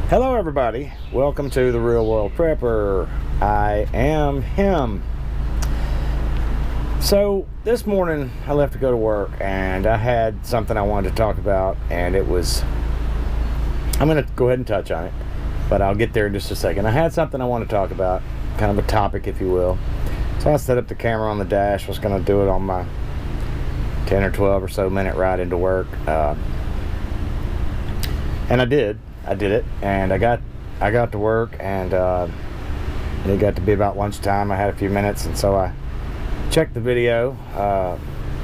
Hello everybody, welcome to the Real World Prepper. I am him. So this morning I left to go to work and I had something I wanted to talk about, and it was, I'm going to go ahead and touch on it, but I'll get there in just a second. I had something I want to talk about, kind of a topic if you will. So I set up the camera on the dash, was going to do it on my 10 or 12 or so minute ride into work, and I did it, and I got to work, and it got to be about lunchtime. I had a few minutes, and so I checked the video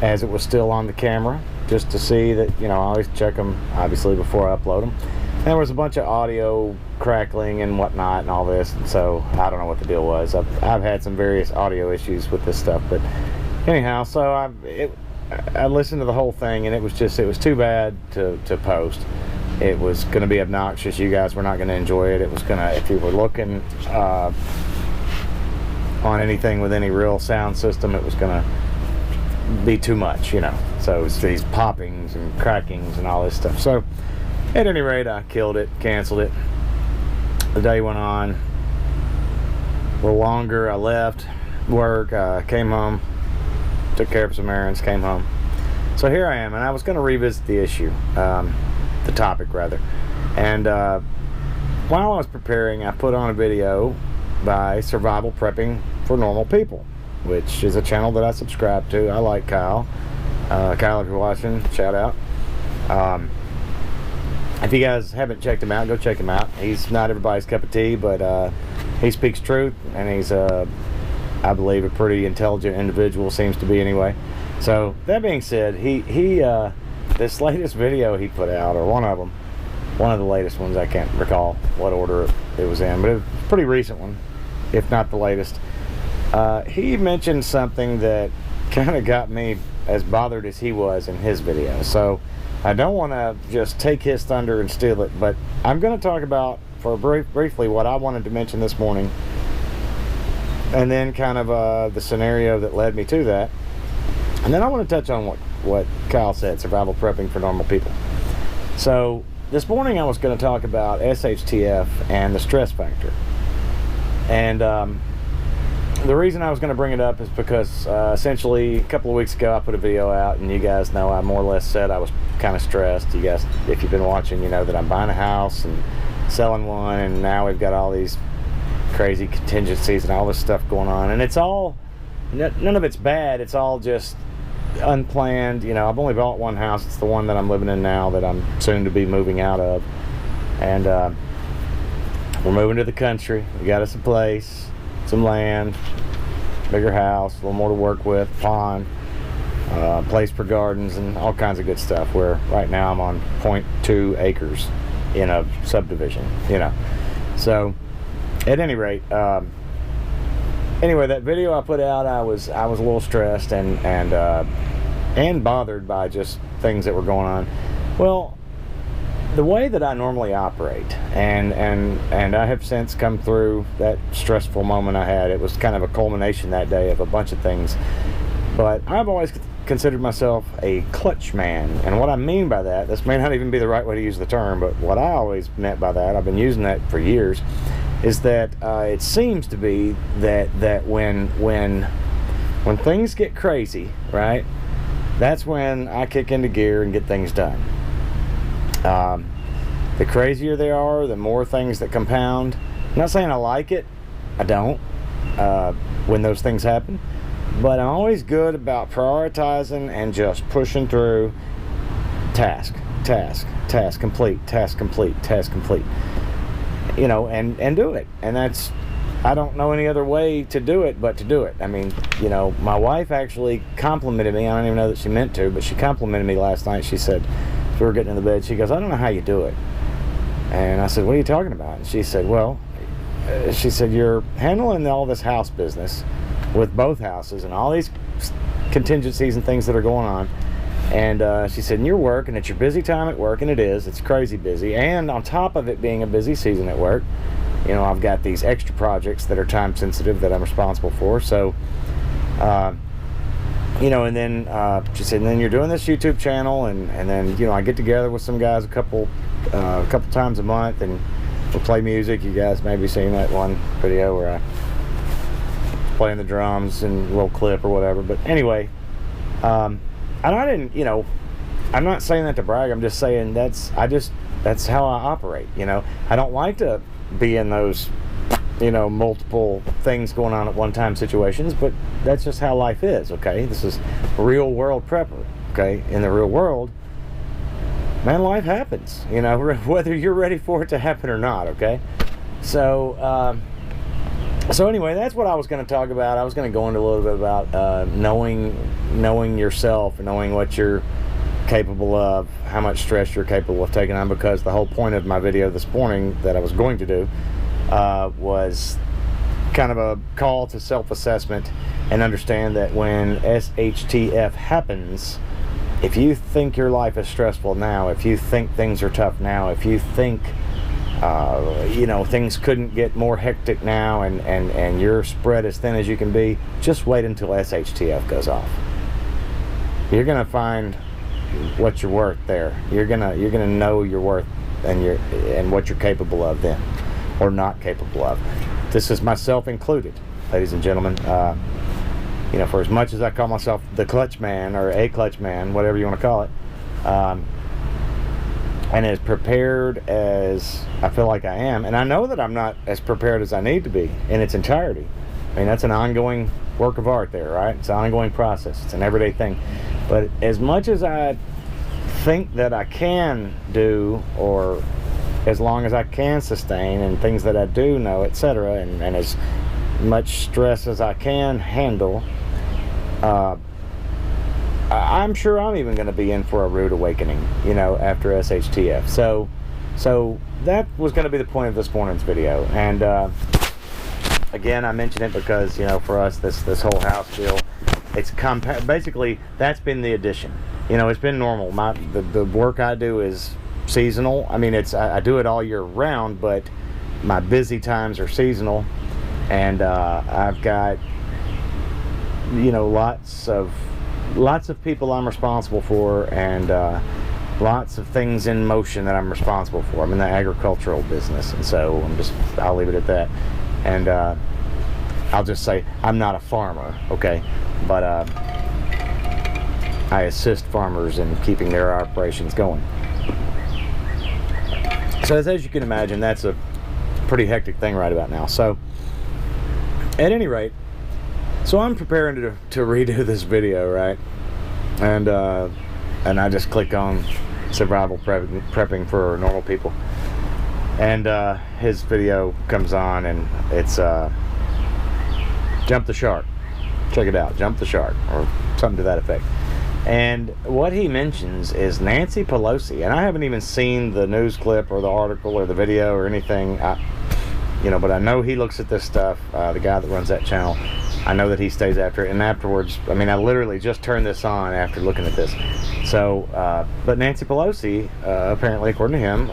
as it was still on the camera, just to see that, you know, I always check them obviously before I upload them. And there was a bunch of audio crackling and whatnot and all this, and so I don't know what the deal was. I've had some various audio issues with this stuff, but anyhow, so I listened to the whole thing, and it was too bad to post. It was going to be obnoxious. You guys were not going to enjoy it. It was going to, if you were looking on anything with any real sound system, it was going to be too much, you know. So it was these poppings and crackings and all this stuff. So at any rate, I killed it, canceled it. The day went on a little longer. I left work, came home, took care of some errands, came home. So here I am, and I was going to revisit the issue, the topic rather. And while I was preparing, I put on a video by Survival Prepping for Normal People, which is a channel that I subscribe to. I like Kyle. Kyle, if you're watching, shout out. If you guys haven't checked him out, go check him out. He's not everybody's cup of tea, but he speaks truth, and he's I believe a pretty intelligent individual, seems to be anyway. So that being said, he this latest video he put out, or one of the latest ones, I can't recall what order it was in, but it was a pretty recent one, if not the latest. He mentioned something that kind of got me as bothered as he was in his video. So I don't want to just take his thunder and steal it, but I'm going to talk about, for briefly, what I wanted to mention this morning, and then kind of the scenario that led me to that. And then I want to touch on what Kyle said, Survival Prepping for Normal People. So this morning I was going to talk about SHTF and the stress factor. And the reason I was going to bring it up is because essentially a couple of weeks ago I put a video out, and you guys know I more or less said I was kind of stressed. You guys, if you've been watching, you know that I'm buying a house and selling one, and now we've got all these crazy contingencies and all this stuff going on, and it's all, none of it's bad, it's all just unplanned. You know, I've only bought one house. It's the one that I'm living in now, that I'm soon to be moving out of, and we're moving to the country. We got us a place, some land, bigger house, a little more to work with, pond, place for gardens, and all kinds of good stuff. Where right now I'm on 0.2 acres in a subdivision, you know. So at any rate, anyway, that video I put out, I was a little stressed and bothered by just things that were going on. Well, the way that I normally operate, and I have since come through that stressful moment I had. It was kind of a culmination that day of a bunch of things, but I've always considered myself a clutch man. And what I mean by that, this may not even be the right way to use the term, but what I always meant by that, I've been using that for years, is that it seems to be that when things get crazy, right, that's when I kick into gear and get things done. The crazier they are, the more things that compound. I'm not saying I like it, I don't, when those things happen, but I'm always good about prioritizing and just pushing through task complete, you know, and do it. And that's, I don't know any other way to do it but to do it. I mean, you know, my wife actually complimented me. I don't even know that she meant to, but she complimented me last night. She said, as we were getting in the bed, she goes, "I don't know how you do it." And I said, "What are you talking about?" And she said, "Well," she said, "you're handling all this house business with both houses and all these contingencies and things that are going on." And she said, "And you're working, it's your busy time at work," and it is. It's crazy busy. And on top of it being a busy season at work, you know, I've got these extra projects that are time sensitive that I'm responsible for. So you know, and then she said, and then you're doing this YouTube channel, and then, you know, I get together with some guys a couple times a month, and we'll play music. You guys maybe seen that one video where I playing the drums and a little clip or whatever. But anyway, and I didn't, you know, I'm not saying that to brag. I'm just saying that's how I operate. You know, I don't like to be in those, you know, multiple things going on at one time situations, but that's just how life is. Okay, this is real world prepper. Okay, in the real world, man, life happens. You know, whether you're ready for it to happen or not. Okay, so anyway, that's what I was going to talk about. I was going to go into a little bit about knowing yourself, knowing what you're capable of, how much stress you're capable of taking on, because the whole point of my video this morning that I was going to do was kind of a call to self-assessment, and understand that when SHTF happens, if you think your life is stressful now, if you think things are tough now, if you think you know, things couldn't get more hectic now, and you're spread as thin as you can be, just wait until SHTF goes off. You're gonna find what you're worth there. You're gonna know your worth and what you're capable of then, or not capable of. This is myself included, ladies and gentlemen. You know, for as much as I call myself the clutch man, or a clutch man, whatever you want to call it, and as prepared as I feel like I am, and I know that I'm not as prepared as I need to be in its entirety. I mean, that's an ongoing work of art there, right? It's an ongoing process. It's an everyday thing. But as much as I think that I can do, or as long as I can sustain, and things that I do know, etc., and as much stress as I can handle, I'm sure I'm even going to be in for a rude awakening, you know, after SHTF. So that was going to be the point of this morning's video. And again, I mention it because, you know, for us, this whole house deal, it's basically that's been the addition. You know, it's been normal. The work I do is seasonal. I mean, I do it all year round, but my busy times are seasonal, and I've got, you know, lots of people I'm responsible for, and lots of things in motion that I'm responsible for. I'm in the agricultural business, and so I'll leave it at that. And I'll just say I'm not a farmer, okay? But I assist farmers in keeping their operations going. So as you can imagine, that's a pretty hectic thing right about now. So at any rate, so I'm preparing to redo this video, right? And I just click on survival prepping for normal people, and his video comes on, and it's jump the shark. Check it out, jump the shark, or something to that effect. And what he mentions is Nancy Pelosi, and I haven't even seen the news clip or the article or the video or anything, you know, but I know he looks at this stuff, the guy that runs that channel. I know that he stays after it, and afterwards, I mean, I literally just turned this on after looking at this. So, but Nancy Pelosi, apparently, according to him,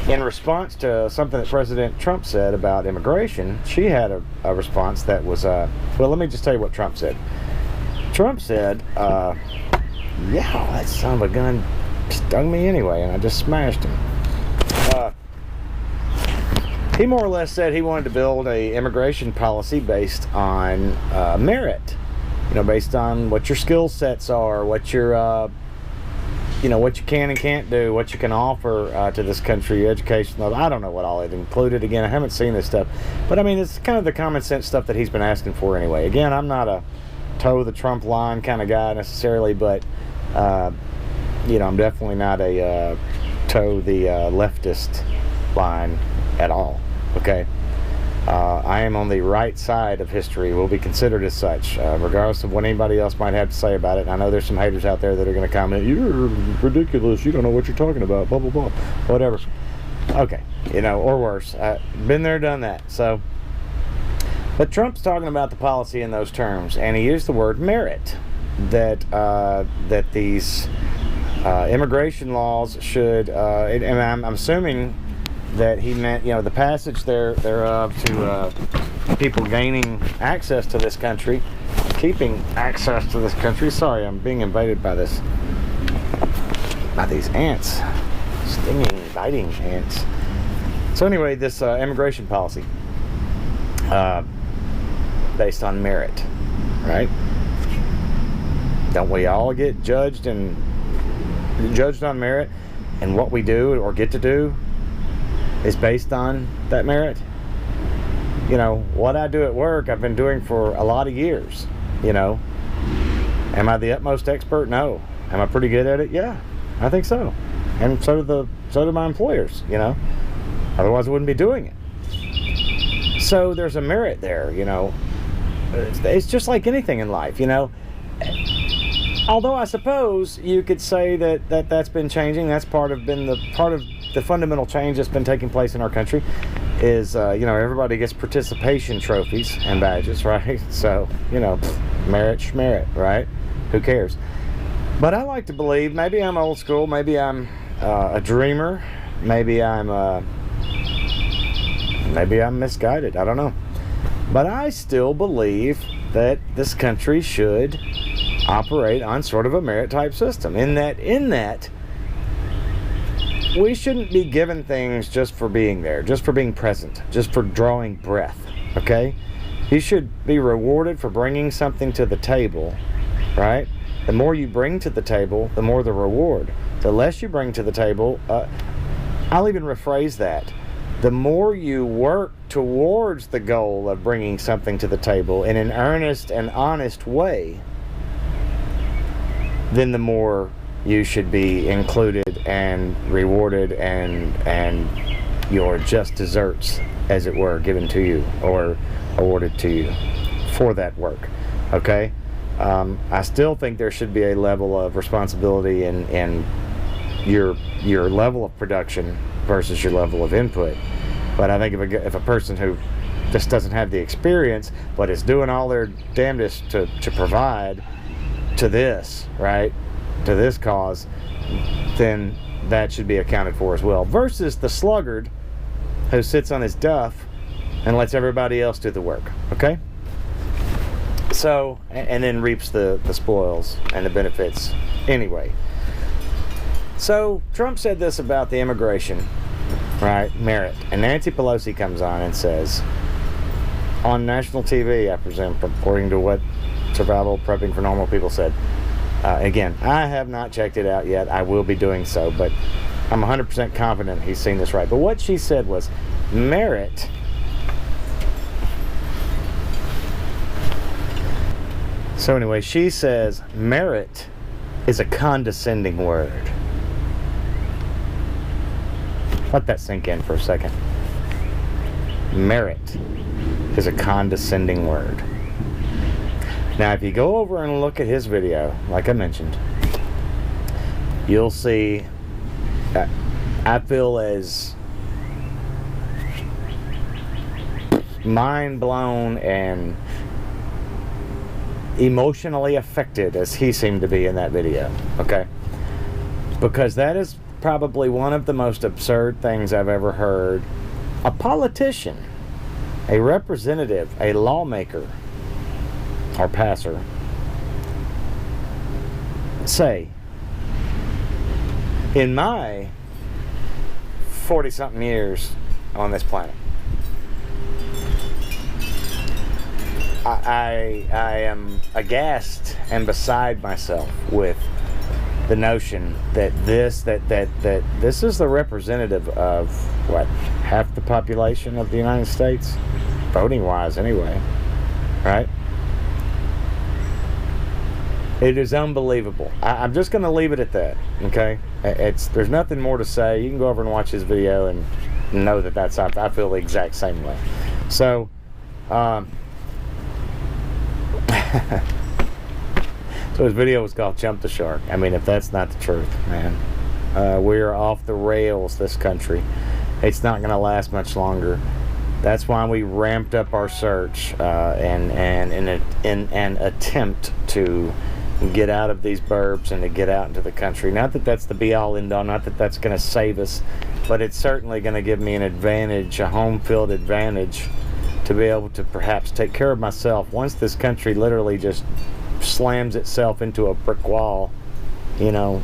in response to something that President Trump said about immigration, she had a response that was, well, let me just tell you what Trump said. Trump said, yeah, that son of a gun stung me anyway, and I just smashed him. He more or less said he wanted to build a immigration policy based on merit, you know, based on what your skill sets are, what your, you know, what you can and can't do, what you can offer to this country, your education level. I don't know what all it included. Again, I haven't seen this stuff, but I mean, it's kind of the common sense stuff that he's been asking for anyway. Again, I'm not a toe the Trump line kind of guy necessarily, but you know, I'm definitely not a toe the leftist line at all. Okay, I am on the right side of history, will be considered as such, regardless of what anybody else might have to say about it. And I know there's some haters out there that are going to comment, you're ridiculous, you don't know what you're talking about, blah blah blah, whatever. Okay, you know, or worse. Been there, done that. So, but Trump's talking about the policy in those terms, and he used the word merit, that that these immigration laws should, and I'm assuming that he meant, you know, the passage thereof to people gaining access to this country keeping access to this country. Sorry, I'm being invaded by these ants. Stinging, biting ants. So anyway, this immigration policy, based on merit, right? Don't we all get judged on merit? And what we do or get to do is based on that merit. You know, what I do at work, I've been doing for a lot of years, you know. Am I the utmost expert? No. Am I pretty good at it? Yeah, I think so. And so do my employers, you know. Otherwise I wouldn't be doing it. So there's a merit there, you know. It's just like anything in life, you know. Although I suppose you could say that's been changing. That's part of the fundamental change that's been taking place in our country. Is you know, everybody gets participation trophies and badges, right? So, you know, merit, right? Who cares? But I like to believe, maybe I'm old school, maybe I'm a dreamer, maybe I'm misguided, I don't know. But I still believe that this country should operate on sort of a merit type system. In that we shouldn't be given things just for being there, just for being present, just for drawing breath, okay? You should be rewarded for bringing something to the table, right? The more you bring to the table, the more the reward. The less you bring to the table, I'll even rephrase that. The more you work towards the goal of bringing something to the table in an earnest and honest way, then the more you should be included and rewarded and your just desserts, as it were, given to you or awarded to you for that work, okay? I still think there should be a level of responsibility in your level of production versus your level of input. But I think if a person who just doesn't have the experience but is doing all their damnedest to provide to this, right, to this cause, then that should be accounted for as well, versus the sluggard who sits on his duff and lets everybody else do the work, okay? So, and then reaps the spoils and the benefits anyway. So Trump said this about the immigration, right, merit, and Nancy Pelosi comes on and says, on national TV, I presume, according to what Survival Prepping for Normal People said. Again, I have not checked it out yet. I will be doing so, but I'm 100% confident he's seen this right. But what she said was, merit so anyway, she says merit is a condescending word. Let that sink in for a second. Merit is a condescending word. Now, if you go over and look at his video, like I mentioned, you'll see that I feel as mind blown and emotionally affected as he seemed to be in that video, okay? Because that is probably one of the most absurd things I've ever heard a politician, a representative, a lawmaker, or passer say. In my 40-something years on this planet, I am aghast and beside myself with the notion that this is the representative of what, half the population of the United States, voting wise anyway, right? It is unbelievable. I'm just going to leave it at that, okay? There's nothing more to say. You can go over and watch his video and know that I feel the exact same way. So, so his video was called Jump the Shark. I mean, if that's not the truth, man. We're off the rails, this country. It's not going to last much longer. That's why we ramped up our search in an attempt to get out of these burbs and to get out into the country. Not that that's the be-all, end-all, not that that's going to save us, but it's certainly going to give me an advantage, a home field advantage, to be able to perhaps take care of myself once this country literally just slams itself into a brick wall, you know,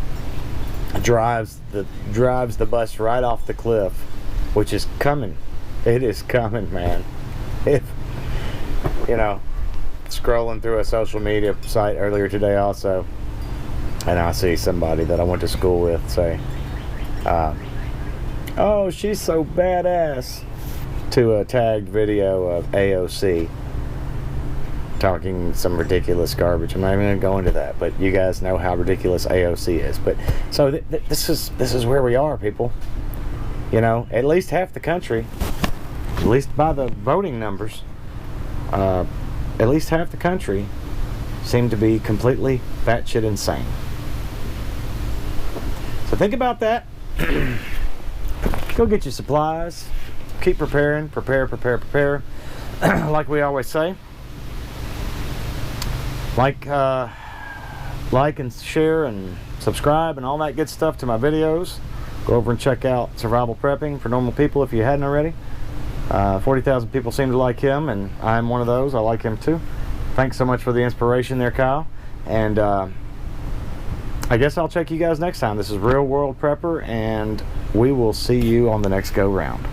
drives the bus right off the cliff, which is coming. It is coming, man. If, you know, scrolling through a social media site earlier today also, and I see somebody that I went to school with say, oh, she's so badass, to a tagged video of AOC talking some ridiculous garbage. I'm not even going to go into that, but you guys know how ridiculous AOC is. But so this is where we are, people. You know, at least half the country, at least by the voting numbers, at least half the country seem to be completely batshit insane. So think about that. Go get your supplies. Keep preparing. Prepare. Like we always say. Like and share and subscribe and all that good stuff to my videos. Go over and check out Survival Prepping for Normal People if you hadn't already. 40,000 people seem to like him, and I'm one of those. I like him too. Thanks so much for the inspiration there, Kyle. And I guess I'll check you guys next time. This is Real World Prepper, and we will see you on the next go round.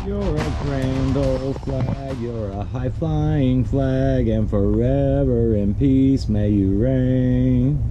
You're a grand old flag, you're a high-flying flag, and forever in peace may you reign.